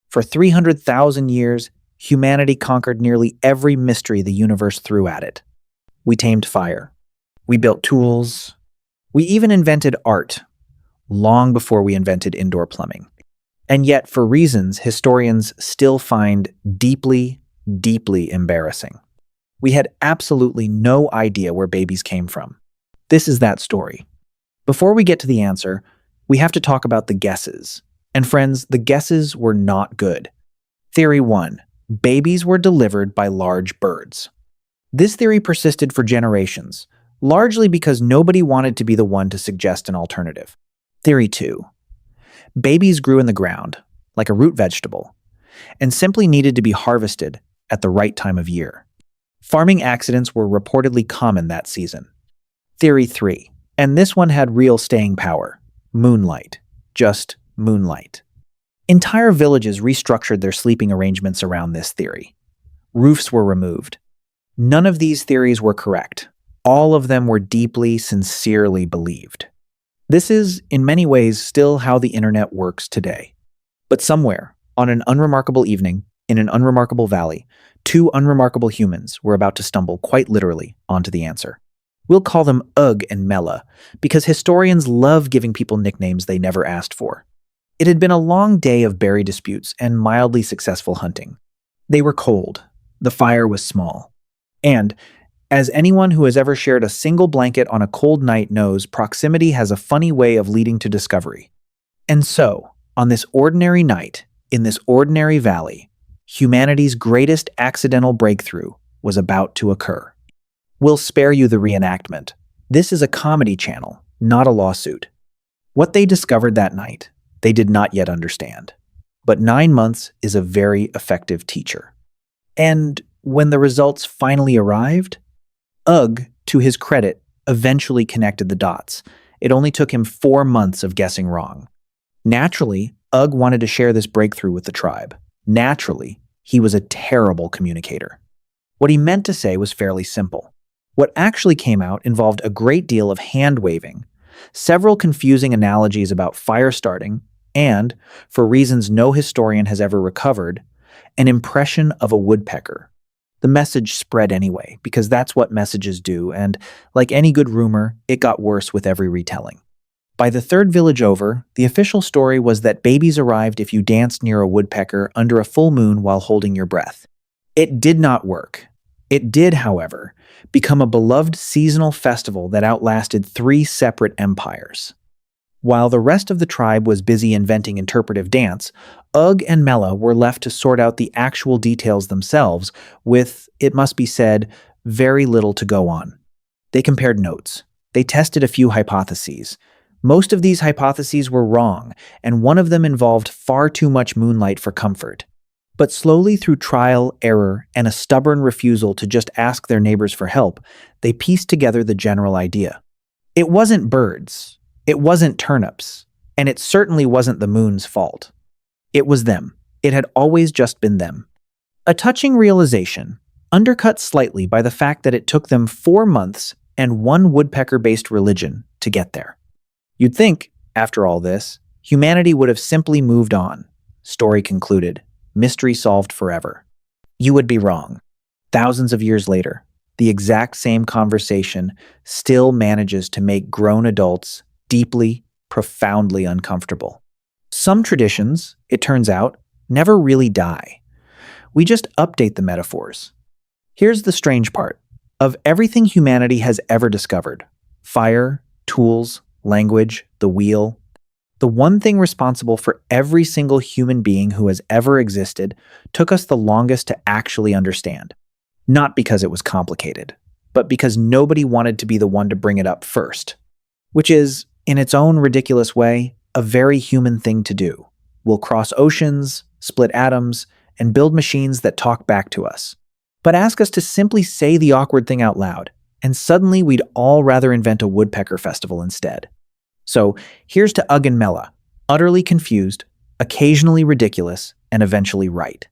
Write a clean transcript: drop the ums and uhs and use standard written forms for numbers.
For 300,000 years, humanity conquered nearly every mystery the universe threw at it. We tamed fire. We built tools. We even invented art, long before we invented indoor plumbing. And yet, for reasons historians still find deeply, deeply embarrassing, we had absolutely no idea where babies came from. This is that story. Before we get to the answer, we have to talk about the guesses. And friends, the guesses were not good. Theory 1. Babies were delivered by large birds. This theory persisted for generations, largely because nobody wanted to be the one to suggest an alternative. Theory 2. Babies grew in the ground, like a root vegetable, and simply needed to be harvested at the right time of year. Farming accidents were reportedly common that season. Theory 3, and this one had real staying power. Moonlight. Just moonlight. Entire villages restructured their sleeping arrangements around this theory. Roofs were removed. None of these theories were correct. All of them were deeply, sincerely believed. This is, in many ways, still how the internet works today. But somewhere, on an unremarkable evening, in an unremarkable valley, two unremarkable humans were about to stumble quite literally onto the answer. We'll call them Ugg and Mella, because historians love giving people nicknames they never asked for. It had been a long day of berry disputes and mildly successful hunting. They were cold. The fire was small. And, as anyone who has ever shared a single blanket on a cold night knows, proximity has a funny way of leading to discovery. And so, on this ordinary night, in this ordinary valley, humanity's greatest accidental breakthrough was about to occur. We'll spare you the reenactment. This is a comedy channel, not a lawsuit. What they discovered that night, they did not yet understand. But 9 months is a very effective teacher. And when the results finally arrived, Ugg, to his credit, eventually connected the dots. It only took him 4 months of guessing wrong. Naturally, Ugg wanted to share this breakthrough with the tribe. Naturally, he was a terrible communicator. What he meant to say was fairly simple. What actually came out involved a great deal of hand-waving, several confusing analogies about fire starting, and, for reasons no historian has ever recovered, an impression of a woodpecker. The message spread anyway, because that's what messages do, and, like any good rumor, it got worse with every retelling. By the third village over, the official story was that babies arrived if you danced near a woodpecker under a full moon while holding your breath. It did not work. It did, however, become a beloved seasonal festival that outlasted 3 separate empires. While the rest of the tribe was busy inventing interpretive dance, Ugg and Mella were left to sort out the actual details themselves with, it must be said, very little to go on. They compared notes. They tested a few hypotheses. Most of these hypotheses were wrong, and one of them involved far too much moonlight for comfort. But slowly through trial, error, and a stubborn refusal to just ask their neighbors for help, they pieced together the general idea. It wasn't birds. It wasn't turnips. And it certainly wasn't the moon's fault. It was them. It had always just been them. A touching realization, undercut slightly by the fact that it took them 4 months and one woodpecker-based religion to get there. You'd think, after all this, humanity would have simply moved on. Story concluded. Mystery solved forever. You would be wrong. Thousands of years later, the exact same conversation still manages to make grown adults deeply, profoundly uncomfortable. Some traditions, it turns out, never really die. We just update the metaphors. Here's the strange part. Of everything humanity has ever discovered, fire, tools, language, the wheel, the one thing responsible for every single human being who has ever existed took us the longest to actually understand. Not because it was complicated, but because nobody wanted to be the one to bring it up first. Which is, in its own ridiculous way, a very human thing to do. We'll cross oceans, split atoms, and build machines that talk back to us. But ask us to simply say the awkward thing out loud, and suddenly we'd all rather invent a woodpecker festival instead. So here's to Ugg and Mella, utterly confused, occasionally ridiculous, and eventually right.